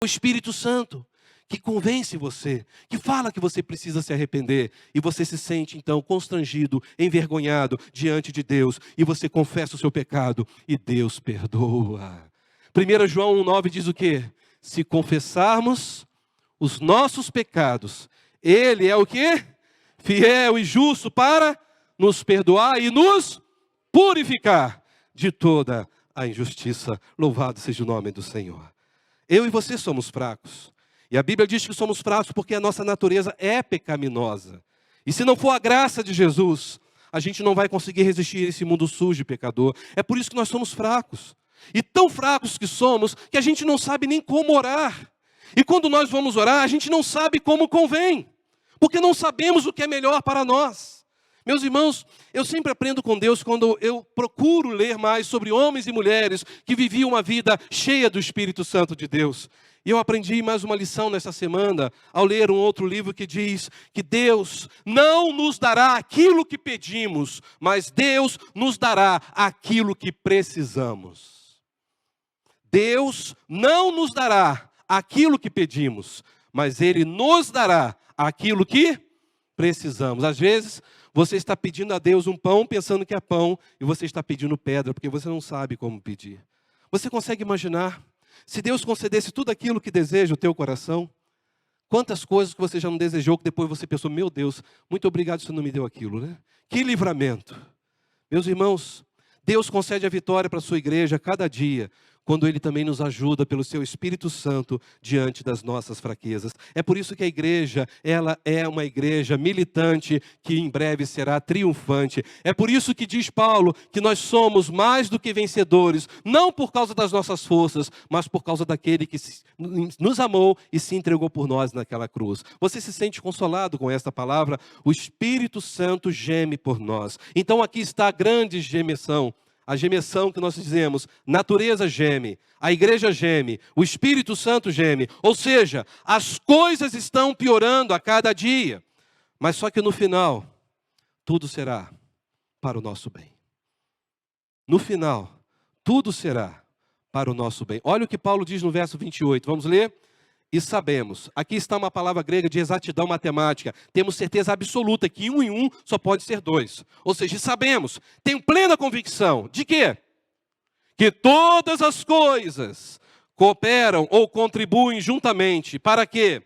o Espírito Santo que convence você, que fala que você precisa se arrepender, e você se sente então constrangido, envergonhado diante de Deus, e você confessa o seu pecado, e Deus perdoa. 1 João 1,9 diz o quê? Se confessarmos os nossos pecados, Ele é o quê? Fiel e justo para nos perdoar e nos purificar de toda a injustiça. Louvado seja o nome do Senhor. Eu e você somos fracos. E a Bíblia diz que somos fracos porque a nossa natureza é pecaminosa. E se não for a graça de Jesus, a gente não vai conseguir resistir a esse mundo sujo e pecador. É por isso que nós somos fracos. E tão fracos que somos, que a gente não sabe nem como orar. E quando nós vamos orar, a gente não sabe como convém. Porque não sabemos o que é melhor para nós. Meus irmãos, eu sempre aprendo com Deus quando eu procuro ler mais sobre homens e mulheres que viviam uma vida cheia do Espírito Santo de Deus. E eu aprendi mais uma lição nessa semana, ao ler um outro livro que diz que Deus não nos dará aquilo que pedimos, mas Deus nos dará aquilo que precisamos. Deus não nos dará aquilo que pedimos, mas Ele nos dará aquilo que precisamos. Às vezes, você está pedindo a Deus um pão, pensando que é pão, e você está pedindo pedra, porque você não sabe como pedir. Você consegue imaginar? Se Deus concedesse tudo aquilo que deseja o teu coração, quantas coisas que você já não desejou, que depois você pensou, meu Deus, muito obrigado, você não me deu aquilo, né? Que livramento! Meus irmãos, Deus concede a vitória para a sua igreja a cada dia, quando Ele também nos ajuda pelo seu Espírito Santo diante das nossas fraquezas. É por isso que a igreja, ela é uma igreja militante que em breve será triunfante. É por isso que diz Paulo que nós somos mais do que vencedores, não por causa das nossas forças, mas por causa daquele que nos amou e se entregou por nós naquela cruz. Você se sente consolado com esta palavra? O Espírito Santo geme por nós. Então aqui está a grande gemessão. A gemessão que nós dizemos, natureza geme, a igreja geme, o Espírito Santo geme. Ou seja, as coisas estão piorando a cada dia. Mas só que no final, tudo será para o nosso bem. No final, tudo será para o nosso bem. Olha o que Paulo diz no verso 28, vamos ler? E sabemos, aqui está uma palavra grega de exatidão matemática, temos certeza absoluta que 1 e 1 só pode ser 2. Ou seja, sabemos, tenho plena convicção, de quê? Que todas as coisas cooperam ou contribuem juntamente, para quê?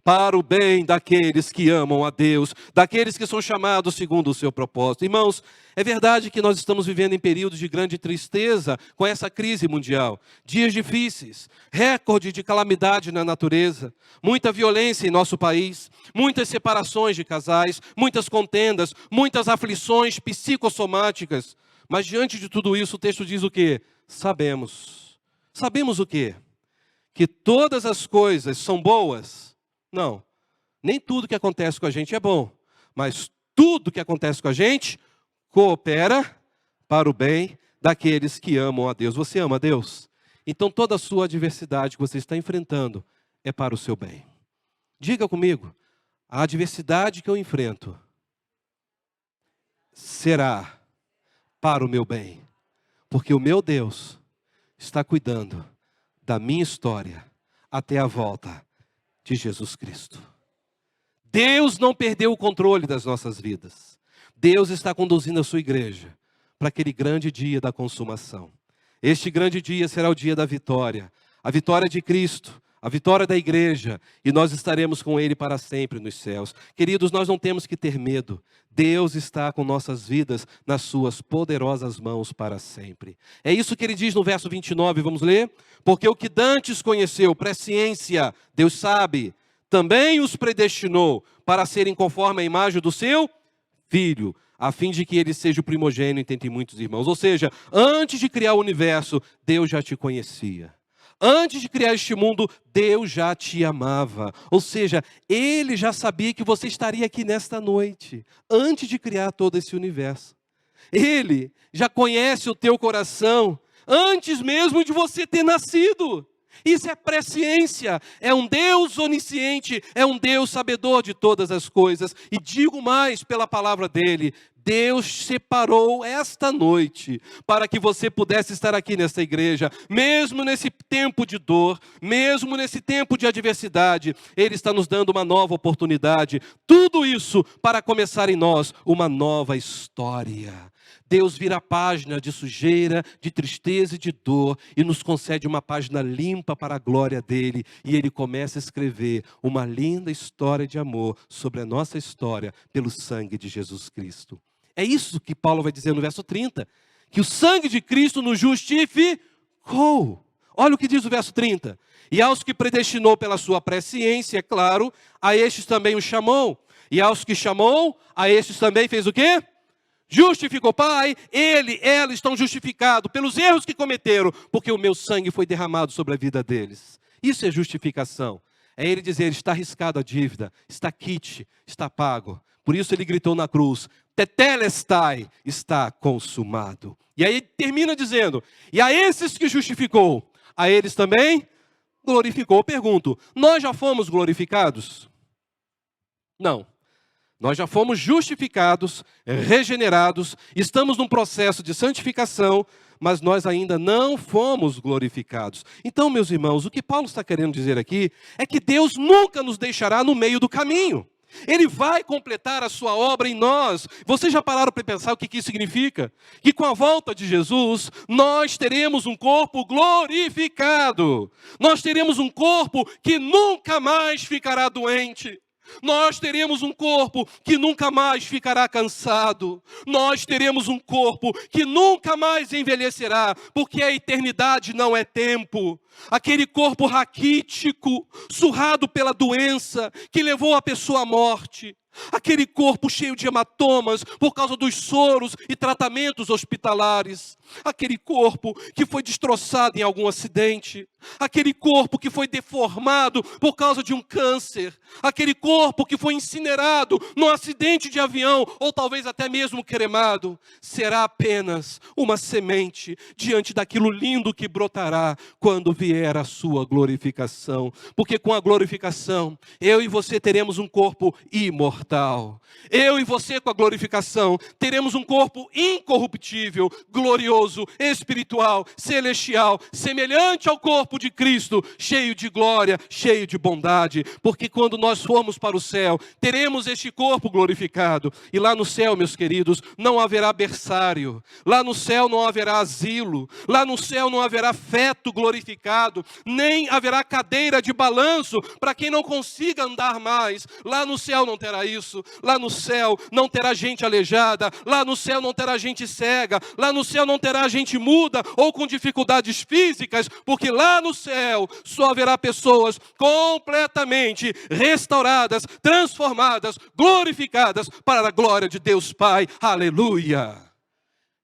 Para o bem daqueles que amam a Deus, daqueles que são chamados segundo o seu propósito. Irmãos, é verdade que nós estamos vivendo em períodos de grande tristeza com essa crise mundial. Dias difíceis, recorde de calamidade na natureza, muita violência em nosso país, muitas separações de casais, muitas contendas, muitas aflições psicossomáticas. Mas diante de tudo isso, o texto diz o quê? Sabemos. Sabemos o quê? Que todas as coisas são boas? Não, nem tudo que acontece com a gente é bom, mas tudo que acontece com a gente coopera para o bem daqueles que amam a Deus. Você ama a Deus? Então toda a sua adversidade que você está enfrentando é para o seu bem. Diga comigo, a adversidade que eu enfrento será para o meu bem, porque o meu Deus está cuidando da minha história até a volta de Jesus Cristo. Deus não perdeu o controle das nossas vidas. Deus está conduzindo a sua igreja para aquele grande dia da consumação. Este grande dia será o dia da vitória. A vitória de Cristo, a vitória da igreja. E nós estaremos com Ele para sempre nos céus. Queridos, nós não temos que ter medo. Deus está com nossas vidas nas suas poderosas mãos para sempre. É isso que ele diz no verso 29, vamos ler? Porque o que dantes conheceu, presciência, Deus sabe, também os predestinou para serem conforme a imagem do seu Filho, a fim de que ele seja o primogênito entre muitos irmãos. Ou seja, antes de criar o universo, Deus já te conhecia. Antes de criar este mundo, Deus já te amava. Ou seja, Ele já sabia que você estaria aqui nesta noite, antes de criar todo esse universo. Ele já conhece o teu coração, antes mesmo de você ter nascido. Isso é presciência, é um Deus onisciente, é um Deus sabedor de todas as coisas. E digo mais pela palavra dele, Deus separou esta noite para que você pudesse estar aqui nesta igreja, mesmo nesse tempo de dor, mesmo nesse tempo de adversidade, Ele está nos dando uma nova oportunidade. Tudo isso para começar em nós uma nova história. Deus vira a página de sujeira, de tristeza e de dor e nos concede uma página limpa para a glória dEle. E Ele começa a escrever uma linda história de amor sobre a nossa história pelo sangue de Jesus Cristo. É isso que Paulo vai dizer no verso 30, que o sangue de Cristo nos justificou. Olha o que diz o verso 30. E aos que predestinou pela sua presciência, é claro, a estes também os chamou. E aos que chamou, a estes também fez o quê? Justificou. Pai, ela estão justificados pelos erros que cometeram, porque o meu sangue foi derramado sobre a vida deles. Isso é justificação. É Ele dizer, está arriscada a dívida, está quite, está pago. Por isso Ele gritou na cruz, tetelestai, está consumado. E aí termina dizendo, e a esses que justificou, a eles também glorificou. Eu pergunto, nós já fomos glorificados? Não. Nós já fomos justificados, regenerados, estamos num processo de santificação, mas nós ainda não fomos glorificados. Então, meus irmãos, o que Paulo está querendo dizer aqui é que Deus nunca nos deixará no meio do caminho. Ele vai completar a sua obra em nós. Vocês já pararam para pensar o que isso significa? Que com a volta de Jesus, nós teremos um corpo glorificado. Nós teremos um corpo que nunca mais ficará doente. Nós teremos um corpo que nunca mais ficará cansado. Nós teremos um corpo que nunca mais envelhecerá, porque a eternidade não é tempo. Aquele corpo raquítico, surrado pela doença, que levou a pessoa à morte. Aquele corpo cheio de hematomas por causa dos soros e tratamentos hospitalares. Aquele corpo que foi destroçado em algum acidente. Aquele corpo que foi deformado por causa de um câncer. Aquele corpo que foi incinerado num acidente de avião ou talvez até mesmo cremado. Será apenas uma semente diante daquilo lindo que brotará quando vier a sua glorificação. Porque com a glorificação, eu e você teremos um corpo imortal. Eu e você com a glorificação teremos um corpo incorruptível, glorioso, espiritual, celestial, semelhante ao corpo de Cristo, cheio de glória, cheio de bondade. Porque quando nós formos para o céu, teremos este corpo glorificado. E lá no céu, meus queridos, não haverá berçário. Lá no céu não haverá asilo. Lá no céu não haverá feto glorificado. Nem haverá cadeira de balanço para quem não consiga andar mais. Lá no céu não terá isso. Lá no céu não terá gente aleijada. Lá no céu não terá gente cega. Lá no céu não terá gente muda ou com dificuldades físicas, porque lá no céu só haverá pessoas completamente restauradas, transformadas, glorificadas para a glória de Deus Pai. Aleluia!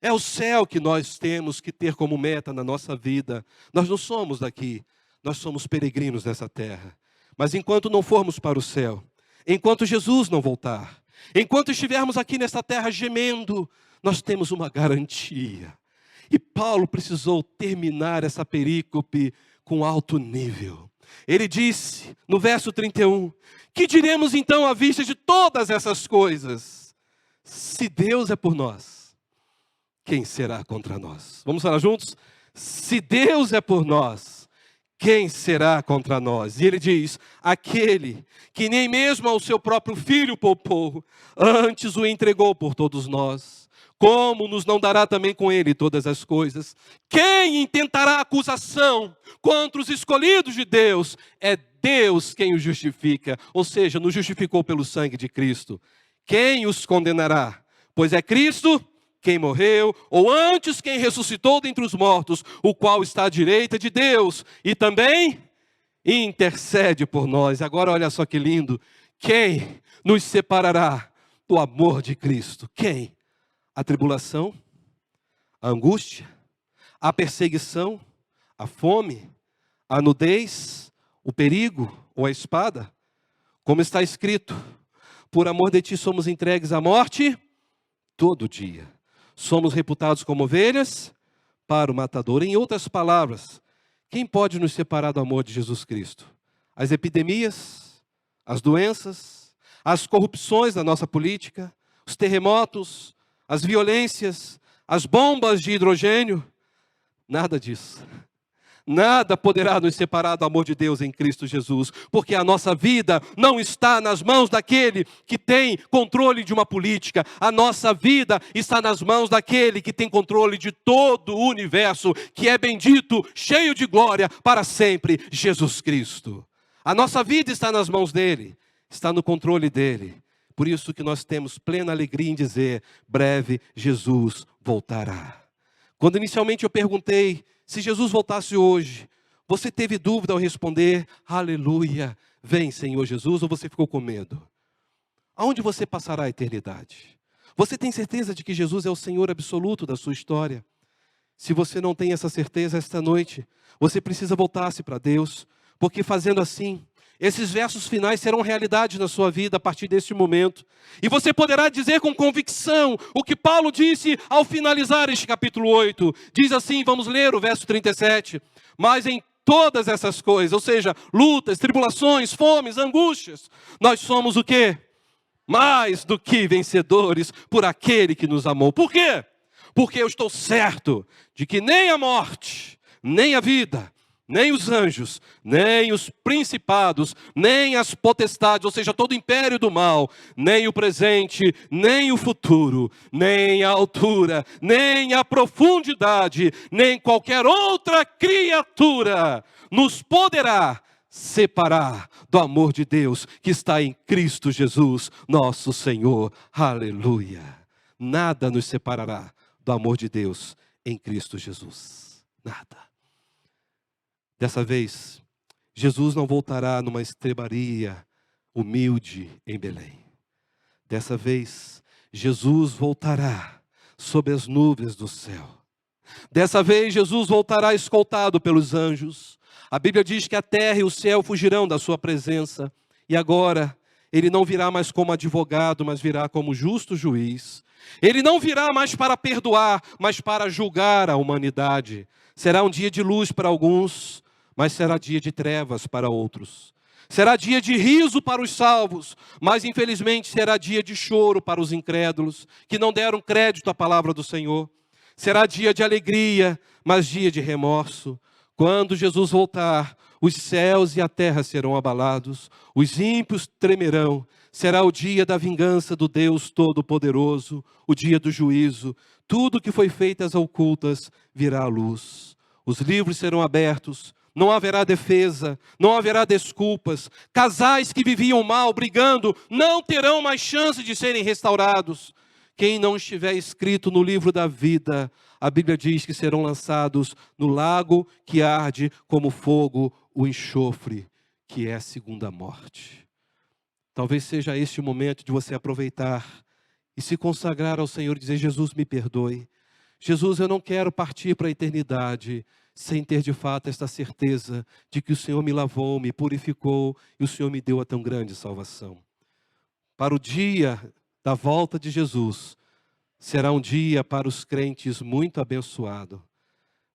É o céu que nós temos que ter como meta na nossa vida. Nós não somos daqui, nós somos peregrinos nessa terra. Mas enquanto não formos para o céu, enquanto Jesus não voltar, enquanto estivermos aqui nesta terra gemendo, nós temos uma garantia. E Paulo precisou terminar essa perícope com alto nível. Ele disse, no verso 31, que diremos então à vista de todas essas coisas? Se Deus é por nós, quem será contra nós? Vamos falar juntos? Se Deus é por nós, quem será contra nós? E ele diz, aquele que nem mesmo ao seu próprio filho poupou, antes o entregou por todos nós. Como nos não dará também com ele todas as coisas? Quem intentará acusação contra os escolhidos de Deus? É Deus quem os justifica, ou seja, nos justificou pelo sangue de Cristo. Quem os condenará? Pois é Cristo quem morreu, ou antes quem ressuscitou dentre os mortos, o qual está à direita de Deus, e também intercede por nós. Agora olha só que lindo. Quem nos separará do amor de Cristo? Quem? A tribulação, a angústia, a perseguição, a fome, a nudez, o perigo ou a espada? Como está escrito, por amor de ti somos entregues à morte todo dia. Somos reputados como ovelhas para o matador. Em outras palavras, quem pode nos separar do amor de Jesus Cristo? As epidemias, as doenças, as corrupções da nossa política, os terremotos, as violências, as bombas de hidrogênio. Nada disso. Nada poderá nos separar do amor de Deus em Cristo Jesus, porque a nossa vida não está nas mãos daquele que tem controle de uma política. A nossa vida está nas mãos daquele que tem controle de todo o universo, que é bendito, cheio de glória para sempre, Jesus Cristo. A nossa vida está nas mãos dele, está no controle dele. Por isso que nós temos plena alegria em dizer: breve Jesus voltará. Quando inicialmente eu perguntei se Jesus voltasse hoje, você teve dúvida ao responder: aleluia, vem Senhor Jesus, ou você ficou com medo? Aonde você passará a eternidade? Você tem certeza de que Jesus é o Senhor absoluto da sua história? Se você não tem essa certeza esta noite, você precisa voltar-se para Deus, porque fazendo assim, esses versos finais serão realidade na sua vida a partir deste momento. E você poderá dizer com convicção o que Paulo disse ao finalizar este capítulo 8. Diz assim, vamos ler o verso 37. Mas em todas essas coisas, ou seja, lutas, tribulações, fomes, angústias, nós somos o quê? Mais do que vencedores por aquele que nos amou. Por quê? Porque eu estou certo de que nem a morte, nem a vida, nem os anjos, nem os principados, nem as potestades, ou seja, todo o império do mal, nem o presente, nem o futuro, nem a altura, nem a profundidade, nem qualquer outra criatura nos poderá separar do amor de Deus que está em Cristo Jesus, nosso Senhor. Aleluia! Nada nos separará do amor de Deus em Cristo Jesus. Nada. Dessa vez, Jesus não voltará numa estrebaria humilde em Belém. Dessa vez, Jesus voltará sob as nuvens do céu. Dessa vez, Jesus voltará escoltado pelos anjos. A Bíblia diz que a terra e o céu fugirão da sua presença. E agora, ele não virá mais como advogado, mas virá como justo juiz. Ele não virá mais para perdoar, mas para julgar a humanidade. Será um dia de luz para alguns, mas será dia de trevas para outros. Será dia de riso para os salvos, mas infelizmente será dia de choro para os incrédulos, que não deram crédito à palavra do Senhor. Será dia de alegria, mas dia de remorso. Quando Jesus voltar, os céus e a terra serão abalados, os ímpios tremerão. Será o dia da vingança do Deus Todo-Poderoso, o dia do juízo. Tudo que foi feito às ocultas virá à luz. Os livros serão abertos. Não haverá defesa, não haverá desculpas. Casais que viviam mal, brigando, não terão mais chance de serem restaurados. Quem não estiver escrito no livro da vida, a Bíblia diz que serão lançados no lago que arde como fogo, o enxofre, que é a segunda morte. Talvez seja este o momento de você aproveitar e se consagrar ao Senhor e dizer: Jesus, me perdoe. Jesus, eu não quero partir para a eternidade sem ter de fato esta certeza de que o Senhor me lavou, me purificou e o Senhor me deu a tão grande salvação. Para o dia da volta de Jesus, será um dia para os crentes muito abençoado.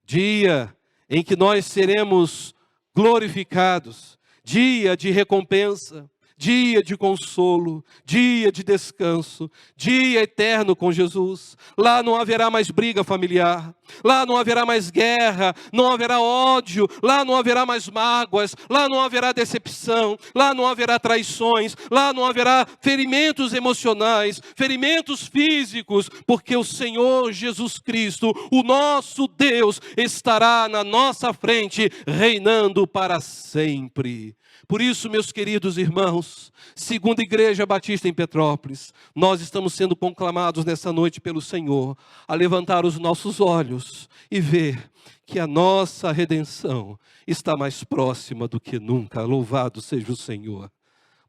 Dia em que nós seremos glorificados, dia de recompensa, dia de consolo, dia de descanso, dia eterno com Jesus. Lá não haverá mais briga familiar, lá não haverá mais guerra, não haverá ódio, lá não haverá mais mágoas, lá não haverá decepção, lá não haverá traições, lá não haverá ferimentos emocionais, ferimentos físicos, porque o Senhor Jesus Cristo, o nosso Deus, estará na nossa frente, reinando para sempre. Por isso, meus queridos irmãos, segunda Igreja Batista em Petrópolis, nós estamos sendo conclamados nessa noite pelo Senhor a levantar os nossos olhos e ver que a nossa redenção está mais próxima do que nunca. Louvado seja o Senhor,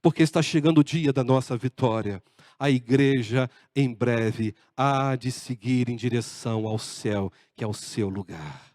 porque está chegando o dia da nossa vitória. A igreja em breve há de seguir em direção ao céu, que é o seu lugar.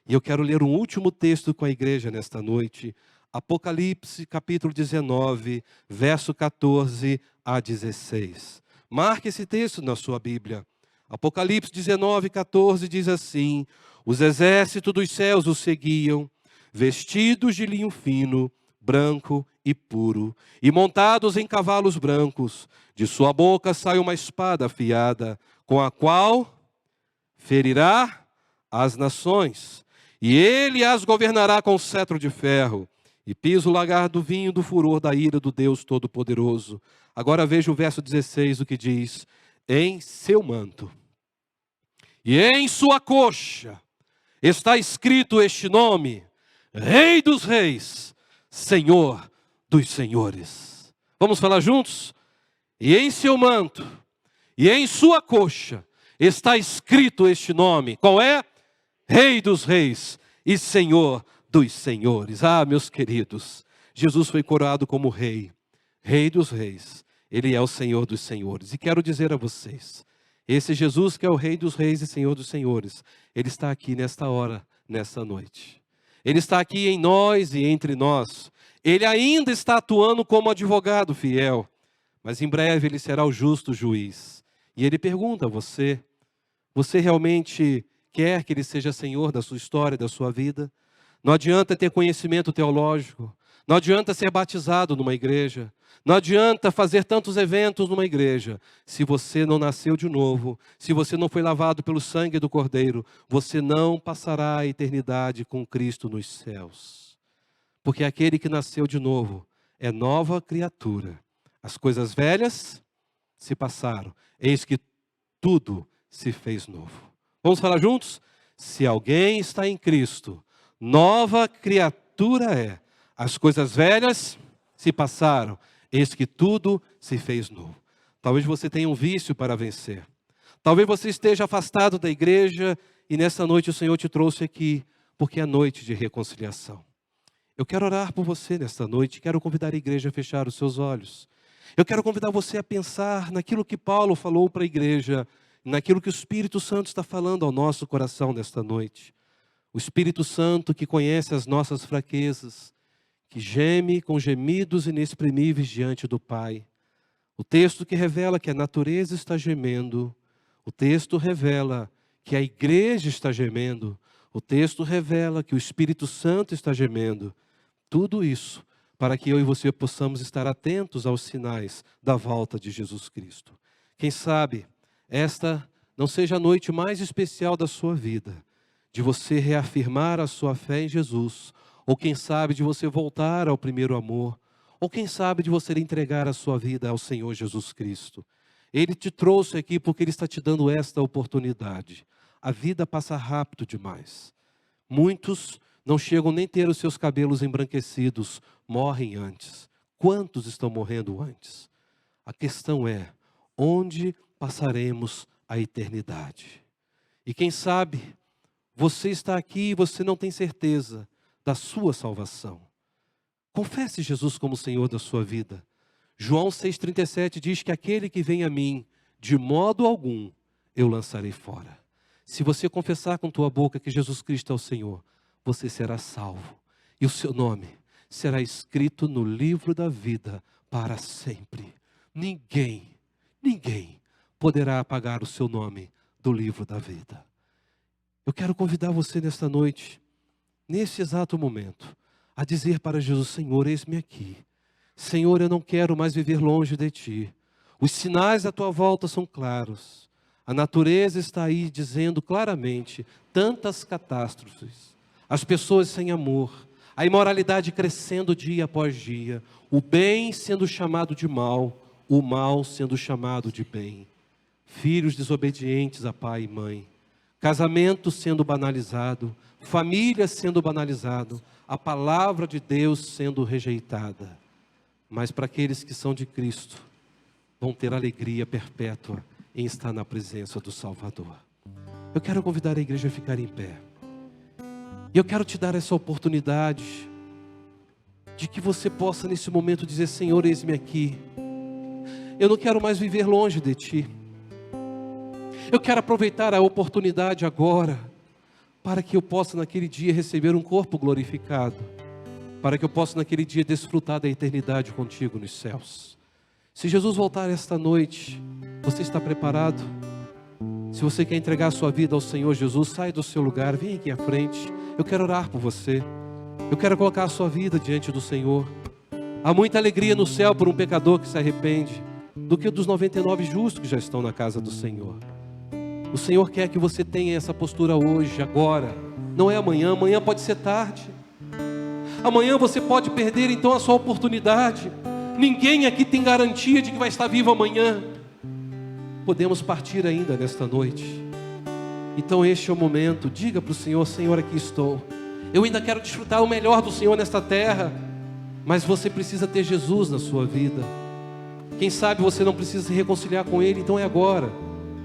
E eu quero ler um último texto com a igreja nesta noite. Apocalipse, capítulo 19, verso 14 a 16. Marque esse texto na sua Bíblia. Apocalipse 19, 14 diz assim: os exércitos dos céus o seguiam, vestidos de linho fino, branco e puro, e montados em cavalos brancos. De sua boca sai uma espada afiada, com a qual ferirá as nações, e ele as governará com cetro de ferro, e pisa o lagar do vinho do furor da ira do Deus Todo-Poderoso. Agora veja o verso 16, o que diz: em seu manto e em sua coxa está escrito este nome: Rei dos Reis, Senhor dos Senhores. Vamos falar juntos? E em seu manto e em sua coxa está escrito este nome. Qual é? Rei dos Reis e Senhor dos Senhores. Ah, meus queridos, Jesus foi coroado como Rei, Rei dos Reis. Ele é o Senhor dos Senhores. E quero dizer a vocês, esse Jesus que é o Rei dos Reis e Senhor dos Senhores, Ele está aqui nesta hora, nesta noite. Ele está aqui em nós e entre nós. Ele ainda está atuando como advogado fiel, mas em breve Ele será o justo juiz. E Ele pergunta a você: você realmente quer que Ele seja Senhor da sua história, da sua vida? Não adianta ter conhecimento teológico, não adianta ser batizado numa igreja, não adianta fazer tantos eventos numa igreja. Se você não nasceu de novo, se você não foi lavado pelo sangue do Cordeiro, você não passará a eternidade com Cristo nos céus. Porque aquele que nasceu de novo é nova criatura. As coisas velhas se passaram, eis que tudo se fez novo. Vamos falar juntos? Se alguém está em Cristo, nova criatura é. As coisas velhas se passaram, eis que tudo se fez novo. Talvez você tenha um vício para vencer. Talvez você esteja afastado da igreja e nessa noite o Senhor te trouxe aqui, porque é noite de reconciliação. Eu quero orar por você nesta noite, quero convidar a igreja a fechar os seus olhos. Eu quero convidar você a pensar naquilo que Paulo falou para a igreja, naquilo que o Espírito Santo está falando ao nosso coração nesta noite. O Espírito Santo que conhece as nossas fraquezas, que geme com gemidos inexprimíveis diante do Pai. O texto que revela que a natureza está gemendo, o texto revela que a igreja está gemendo, o texto revela que o Espírito Santo está gemendo. Tudo isso para que eu e você possamos estar atentos aos sinais da volta de Jesus Cristo. Quem sabe esta não seja a noite mais especial da sua vida, de você reafirmar a sua fé em Jesus, ou quem sabe de você voltar ao primeiro amor, ou quem sabe de você entregar a sua vida ao Senhor Jesus Cristo. Ele te trouxe aqui porque Ele está te dando esta oportunidade. A vida passa rápido demais. Muitos não chegam nem a ter os seus cabelos embranquecidos, morrem antes. Quantos estão morrendo antes? A questão é, onde passaremos a eternidade? E quem sabe, você está aqui e você não tem certeza da sua salvação. Confesse Jesus como Senhor da sua vida. João 6,37 diz que aquele que vem a mim, de modo algum, eu lançarei fora. Se você confessar com tua boca que Jesus Cristo é o Senhor, você será salvo. E o seu nome será escrito no livro da vida para sempre. Ninguém poderá apagar o seu nome do livro da vida. Eu quero convidar você nesta noite, nesse exato momento, a dizer para Jesus: Senhor, eis-me aqui. Senhor, eu não quero mais viver longe de Ti. Os sinais da Tua volta são claros. A natureza está aí dizendo claramente tantas catástrofes. As pessoas sem amor, a imoralidade crescendo dia após dia, o bem sendo chamado de mal, o mal sendo chamado de bem. Filhos desobedientes a pai e mãe, casamento sendo banalizado, família sendo banalizado, a palavra de Deus sendo rejeitada. Mas para aqueles que são de Cristo, vão ter alegria perpétua em estar na presença do Salvador. Eu quero convidar a igreja a ficar em pé. E eu quero te dar essa oportunidade de que você possa nesse momento dizer: Senhor, eis-me aqui. Eu não quero mais viver longe de Ti. Eu quero aproveitar a oportunidade agora, para que eu possa naquele dia receber um corpo glorificado, para que eu possa naquele dia desfrutar da eternidade contigo nos céus. Se Jesus voltar esta noite, você está preparado? Se você quer entregar a sua vida ao Senhor Jesus, sai do seu lugar, vem aqui à frente. Eu quero orar por você. Eu quero colocar a sua vida diante do Senhor. Há muita alegria no céu por um pecador que se arrepende, do que dos 99 justos que já estão na casa do Senhor. O Senhor quer que você tenha essa postura hoje, agora. Não é amanhã, amanhã pode ser tarde. Amanhã você pode perder então a sua oportunidade. Ninguém aqui tem garantia de que vai estar vivo amanhã. Podemos partir ainda nesta noite. Então este é o momento. Diga para o Senhor: Senhor, aqui estou. Eu ainda quero desfrutar o melhor do Senhor nesta terra. Mas você precisa ter Jesus na sua vida. Quem sabe você não precisa se reconciliar com Ele, então é agora.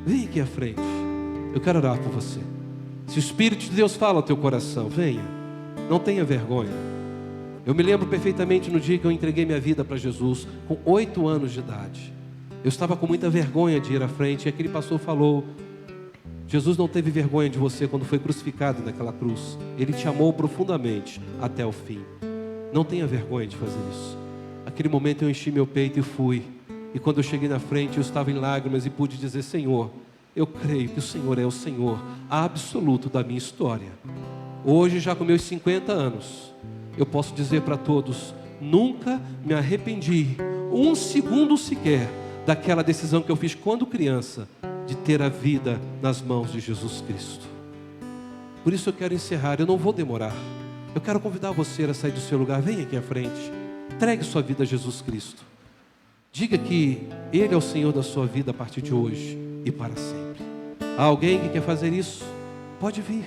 Vem aqui à frente. Eu quero orar por você. Se o Espírito de Deus fala ao teu coração, venha. Não tenha vergonha. Eu me lembro perfeitamente no dia que eu entreguei minha vida para Jesus, com 8 anos de idade. Eu estava com muita vergonha de ir à frente, e aquele pastor falou: Jesus não teve vergonha de você quando foi crucificado naquela cruz. Ele te amou profundamente até o fim. Não tenha vergonha de fazer isso. Aquele momento eu enchi meu peito e fui. E quando eu cheguei na frente, eu estava em lágrimas e pude dizer: Senhor, eu creio que o Senhor é o Senhor absoluto da minha história. Hoje, já com meus 50 anos, eu posso dizer para todos: nunca me arrependi, um segundo sequer, daquela decisão que eu fiz quando criança, de ter a vida nas mãos de Jesus Cristo. Por isso eu quero encerrar, eu não vou demorar. Eu quero convidar você a sair do seu lugar. Venha aqui à frente. Entregue sua vida a Jesus Cristo. Diga que Ele é o Senhor da sua vida a partir de hoje e para sempre. Há alguém que quer fazer isso? Pode vir.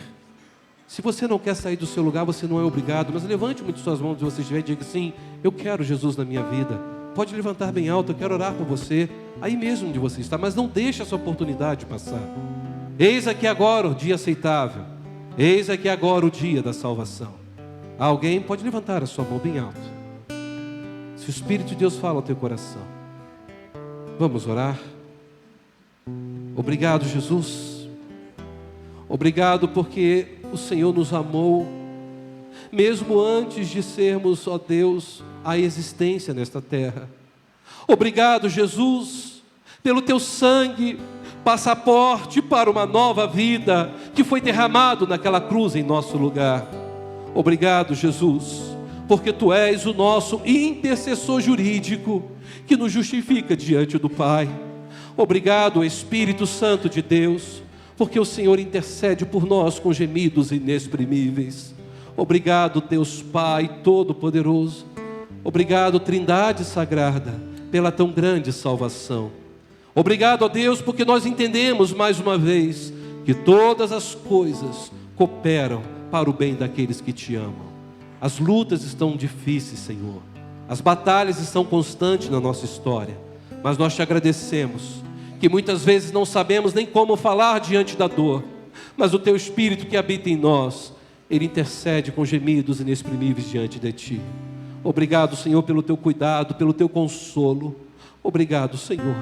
Se você não quer sair do seu lugar, você não é obrigado. Mas levante muito suas mãos se você estiver e diga: sim, eu quero Jesus na minha vida. Pode levantar bem alto, eu quero orar por você, aí mesmo onde você está. Mas não deixe essa oportunidade passar. Eis aqui agora o dia aceitável. Eis aqui agora o dia da salvação. Alguém pode levantar a sua mão bem alto. Se o Espírito de Deus fala ao teu coração, vamos orar. Obrigado, Jesus. Obrigado porque o Senhor nos amou, mesmo antes de sermos, ó Deus, a existência nesta terra. Obrigado, Jesus, pelo teu sangue, passaporte para uma nova vida, que foi derramado naquela cruz em nosso lugar. Obrigado, Jesus, porque Tu és o nosso intercessor jurídico, que nos justifica diante do Pai. Obrigado, Espírito Santo de Deus, porque o Senhor intercede por nós com gemidos inexprimíveis. Obrigado, Deus Pai Todo-Poderoso. Obrigado, Trindade Sagrada, pela tão grande salvação. Obrigado, ó Deus, porque nós entendemos mais uma vez que todas as coisas cooperam para o bem daqueles que Te amam. As lutas estão difíceis, Senhor. As batalhas estão constantes na nossa história. Mas nós Te agradecemos, que muitas vezes não sabemos nem como falar diante da dor. Mas o Teu Espírito que habita em nós, Ele intercede com gemidos inexprimíveis diante de Ti. Obrigado, Senhor, pelo Teu cuidado, pelo Teu consolo. Obrigado, Senhor,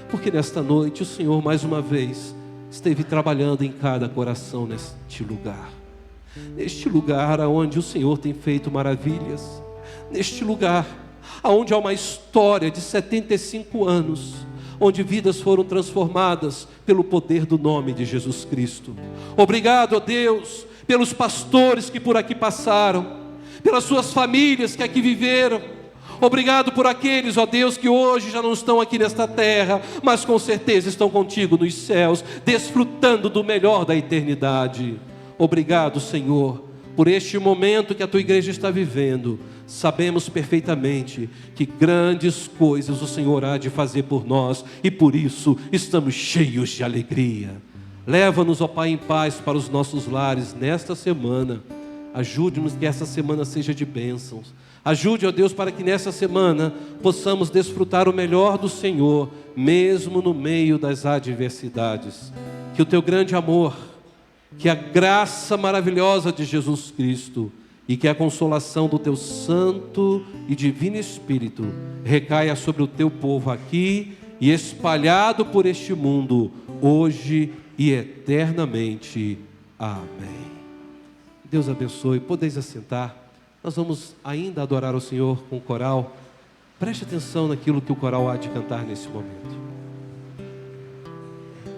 porque nesta noite o Senhor mais uma vez esteve trabalhando em cada coração neste lugar. Neste lugar onde o Senhor tem feito maravilhas. Neste lugar onde há uma história de 75 anos, onde vidas foram transformadas pelo poder do nome de Jesus Cristo. Obrigado, ó Deus, pelos pastores que por aqui passaram, pelas suas famílias que aqui viveram. Obrigado por aqueles, ó Deus, que hoje já não estão aqui nesta terra, mas com certeza estão contigo nos céus, desfrutando do melhor da eternidade. Obrigado, Senhor, por este momento que a Tua igreja está vivendo. Sabemos perfeitamente que grandes coisas o Senhor há de fazer por nós, e por isso estamos cheios de alegria. Leva-nos, ó Pai, em paz para os nossos lares nesta semana. Ajude-nos que essa semana seja de bênçãos. Ajude, ó Deus, para que nessa semana possamos desfrutar o melhor do Senhor, mesmo no meio das adversidades. Que o Teu grande amor, que a graça maravilhosa de Jesus Cristo e que a consolação do Teu Santo e Divino Espírito recaia sobre o Teu povo aqui e espalhado por este mundo, hoje e eternamente. Amém. Deus abençoe. Podeis assentar. Nós vamos ainda adorar o Senhor com o coral. Preste atenção naquilo que o coral há de cantar nesse momento.